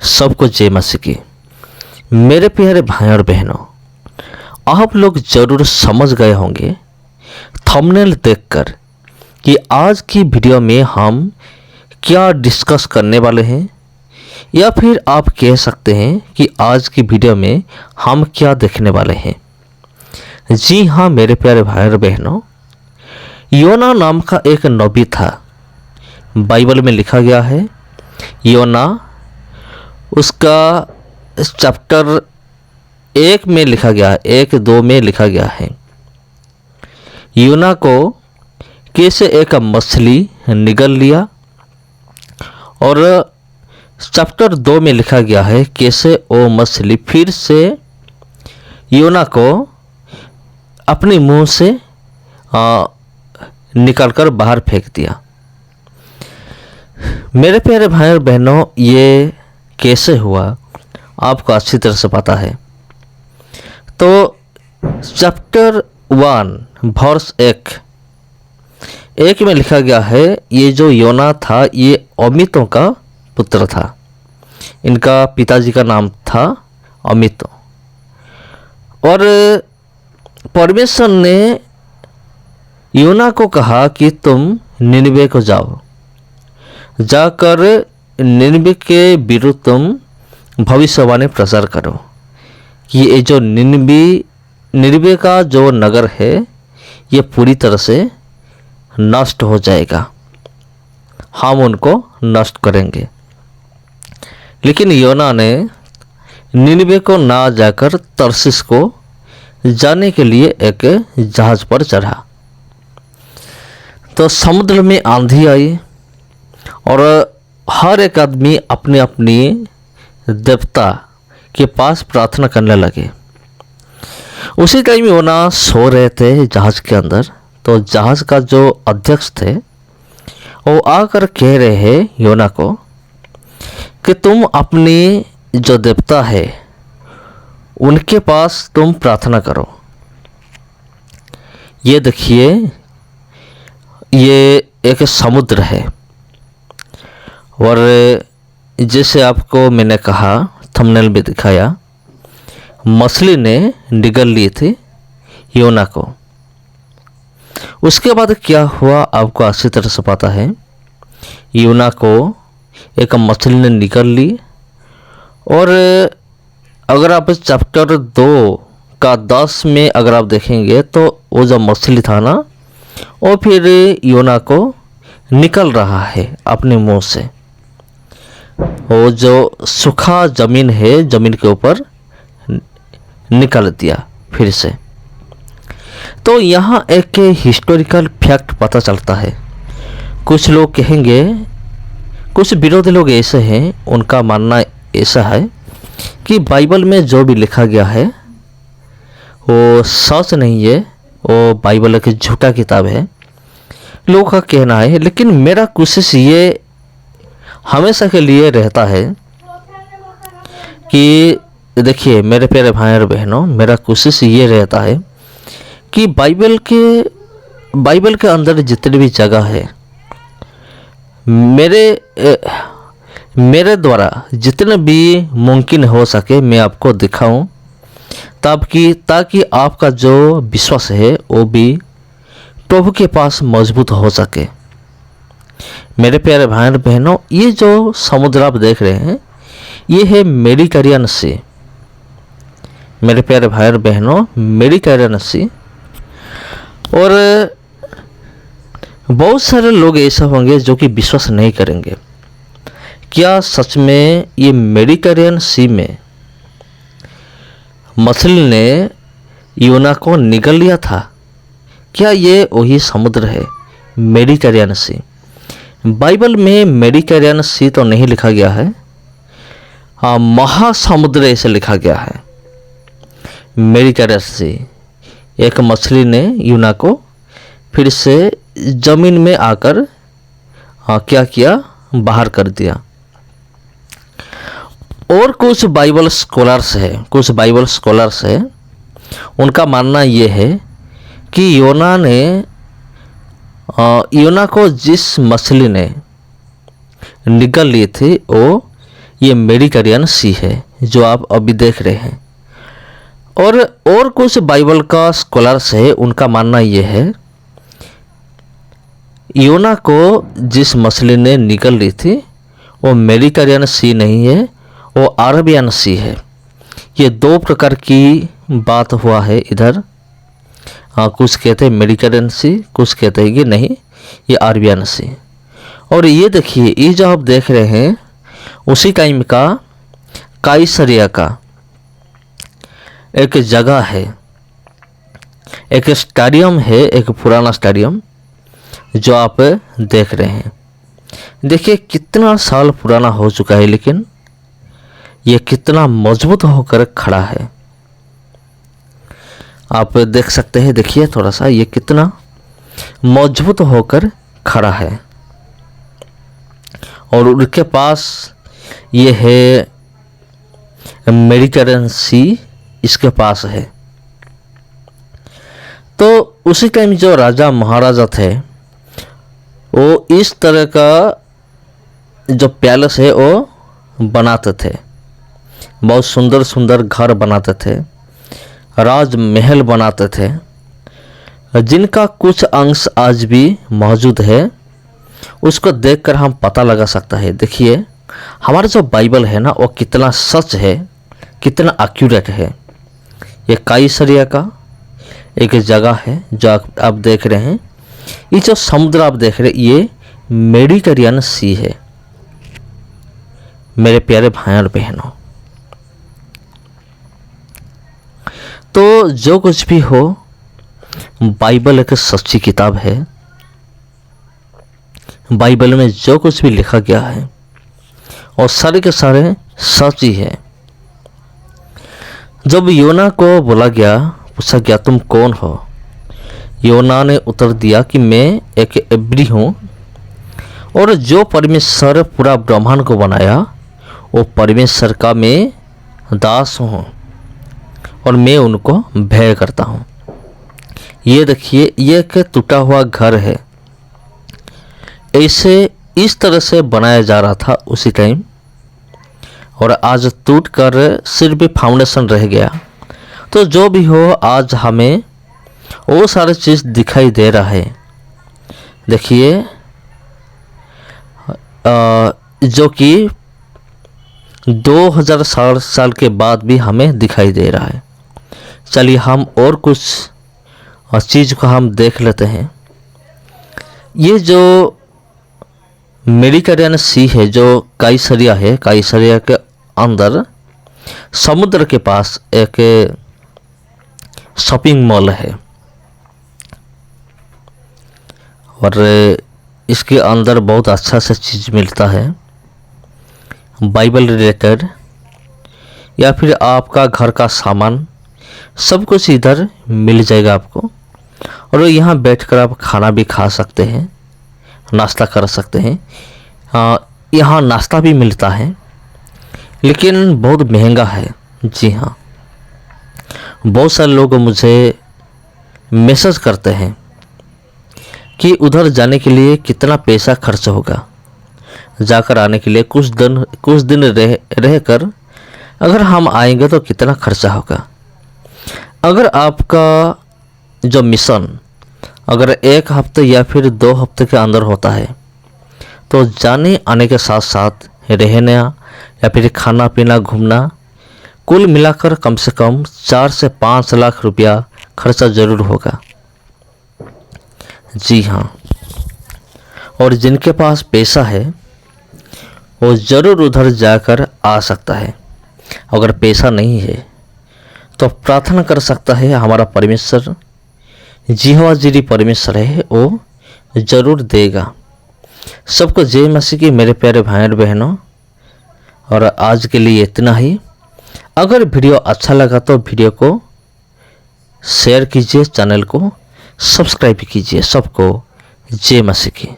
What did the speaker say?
सबको जय मसीह की। मेरे प्यारे भाई और बहनों, आप लोग ज़रूर समझ गए होंगे थंबनेल देखकर कि आज की वीडियो में हम क्या डिस्कस करने वाले हैं, या फिर आप कह सकते हैं कि आज की वीडियो में हम क्या देखने वाले हैं। जी हाँ मेरे प्यारे भाई और बहनों, योना नाम का एक नबी था। बाइबल में लिखा गया है योना, उसका चैप्टर 1 में लिखा गया है, 1-2 में लिखा गया है योना को कैसे एक मछली निगल लिया, और चैप्टर 2 में लिखा गया है कैसे वो मछली फिर से योना को अपने मुंह से निकालकर बाहर फेंक दिया। मेरे प्यारे भाई और बहनों, ये कैसे हुआ आपको अच्छी तरह से पता है। तो चैप्टर 1 वर्स 1 में लिखा गया है ये जो योना था ये अमितो का पुत्र था। इनका पिताजी का नाम था अमितो, और परमेश्वर ने योना को कहा कि तुम निनवे को जाओ, जाकर निनवे के विरुद्ध तुम भविष्यवाणी प्रचार करो कि ये जो निनवे का जो नगर है ये पूरी तरह से नष्ट हो जाएगा, हम उनको नष्ट करेंगे। लेकिन योना ने निनवे को ना जाकर तरसीस को जाने के लिए एक जहाज पर चढ़ा। तो समुद्र में आंधी आई और हर एक आदमी अपने अपनी देवता के पास प्रार्थना करने लगे। उसी टाइम योना सो रहे थे जहाज के अंदर। तो जहाज का जो अध्यक्ष थे वो आकर कह रहे हैं योना को कि तुम अपनी जो देवता है उनके पास तुम प्रार्थना करो। ये देखिए, ये एक समुद्र है, और जैसे आपको मैंने कहा थंबनेल में दिखाया, मछली ने निगल ली थी योना को। उसके बाद क्या हुआ आपको अच्छी तरह से पता है। योना को एक मछली ने निगल ली, और अगर आप चैप्टर 2 का 10 में अगर आप देखेंगे तो वो जो मछली था ना, वो फिर योना को निकल रहा है अपने मुंह से। वो जो सूखा ज़मीन है, ज़मीन के ऊपर निकल दिया फिर से। तो यहाँ एक हिस्टोरिकल फैक्ट पता चलता है। कुछ लोग कहेंगे, कुछ विरोधी लोग ऐसे हैं, उनका मानना ऐसा है कि बाइबल में जो भी लिखा गया है वो सच नहीं है, वो बाइबल एक झूठा किताब है, लोगों का कहना है। लेकिन मेरा कोशिश ये हमेशा के लिए रहता है कि देखिए मेरे प्यारे भाई और बहनों, मेरा कोशिश ये रहता है कि बाइबल के अंदर जितनी भी जगह है, मेरे द्वारा जितने भी मुमकिन हो सके मैं आपको दिखाऊं, ताकि आपका जो विश्वास है वो भी प्रभु के पास मजबूत हो सके। मेरे प्यारे भाई और बहनों, ये जो समुद्र आप देख रहे हैं ये है मेडिटेरियन सी। मेरे प्यारे भाई और बहनों, मेडिटेरियन सी। और बहुत सारे लोग ऐसे होंगे जो कि विश्वास नहीं करेंगे, क्या सच में ये मेडिटेरियन सी में मछली ने योना को निगल लिया था? क्या ये वही समुद्र है मेडिटेरियन सी? बाइबल में मेडिटेरियन सी तो नहीं लिखा गया है, हाँ महासमुद्र ऐसे लिखा गया है। मेडिटेरियन सी, एक मछली ने योना को फिर से ज़मीन में आकर क्या किया, बाहर कर दिया। और कुछ बाइबल स्कॉलर्स है, उनका मानना ये है कि योना को जिस मछली ने निगल ली थी वो ये मेडिटेरियन सी है जो आप अभी देख रहे हैं। और कुछ बाइबल का स्कॉलर्स है, उनका मानना ये है योना को जिस मछली ने निगल ली थी वो मेडिटेरियन सी नहीं है, वो अरेबियन सी है। ये दो प्रकार की बात हुआ है इधर। कुछ कहते हैं मेडिटेरियन सी, कुछ कहते हैं कि नहीं ये अरेबियन सी। और ये देखिए, ये जो आप देख रहे हैं उसी टाइम का काइसरिया का एक जगह है, एक स्टेडियम है, एक पुराना स्टेडियम जो आप देख रहे हैं। देखिए कितना साल पुराना हो चुका है, लेकिन ये कितना मजबूत होकर खड़ा है, आप देख सकते हैं। देखिए थोड़ा सा, ये कितना मजबूत होकर खड़ा है। और उनके पास ये है मेडिटेरियन सी, इसके पास है। तो उसी टाइम जो राजा महाराजा थे वो इस तरह का जो पैलेस है वो बनाते थे, बहुत सुंदर सुंदर घर बनाते थे, राजमहल बनाते थे, जिनका कुछ अंश आज भी मौजूद है। उसको देखकर हम पता लगा सकता है। देखिए हमारा जो बाइबल है ना वो कितना सच है, कितना एक्यूरेट है। ये काइसरिया का एक जगह है जो आप देख रहे हैं। ये जो समुद्र आप देख रहे हैं ये मेडिटेरियन सी है। मेरे प्यारे भाई और बहनों, तो जो कुछ भी हो, बाइबल एक सच्ची किताब है। बाइबल में जो कुछ भी लिखा गया है और सारे के सारे सच ही है। जब योना को बोला गया, पूछा गया तुम कौन हो, योना ने उत्तर दिया कि मैं एक इब्री हूँ और जो परमेश्वर पूरा ब्रह्मांड को बनाया वो परमेश्वर का मैं दास हूँ और मैं उनको भय करता हूँ। ये देखिए ये एक टूटा हुआ घर है, ऐसे इस तरह से बनाया जा रहा था उसी टाइम, और आज टूट कर सिर्फ फाउंडेशन रह गया। तो जो भी हो, आज हमें वो सारी चीज़ दिखाई दे रहा है। देखिए जो कि 2000 साल के बाद भी हमें दिखाई दे रहा है। चलिए हम और कुछ चीज़ को हम देख लेते हैं। ये जो मेडिटेरियन सी है, जो काइसरिया है, काइसरिया के अंदर समुद्र के पास एक शॉपिंग मॉल है और इसके अंदर बहुत अच्छा सा चीज़ मिलता है, बाइबल रिलेटेड या फिर आपका घर का सामान, सब कुछ इधर मिल जाएगा आपको। और यहाँ बैठकर आप खाना भी खा सकते हैं, नाश्ता कर सकते हैं। यहाँ नाश्ता भी मिलता है लेकिन बहुत महंगा है। जी हाँ, बहुत सारे लोग मुझे मैसेज करते हैं कि उधर जाने के लिए कितना पैसा खर्च होगा, जाकर आने के लिए कुछ दिन रहकर अगर हम आएंगे तो कितना खर्चा होगा। अगर आपका जो मिशन अगर 1 हफ्ते या फिर 2 हफ्ते के अंदर होता है तो जाने आने के साथ साथ रहना या फिर खाना पीना घूमना कुल मिलाकर कम से कम 4 से 5 लाख रुपया खर्चा ज़रूर होगा। जी हाँ, और जिनके पास पैसा है वो ज़रूर उधर जाकर आ सकता है। अगर पैसा नहीं है तो प्रार्थना कर सकता है, हमारा परमेश्वर यहोवा जिरी परमेश्वर है, वो ज़रूर देगा। सबको जय मसीह की मेरे प्यारे भाई और बहनों, और आज के लिए इतना ही। अगर वीडियो अच्छा लगा तो वीडियो को शेयर कीजिए, चैनल को सब्सक्राइब कीजिए। सबको जय मसीह की।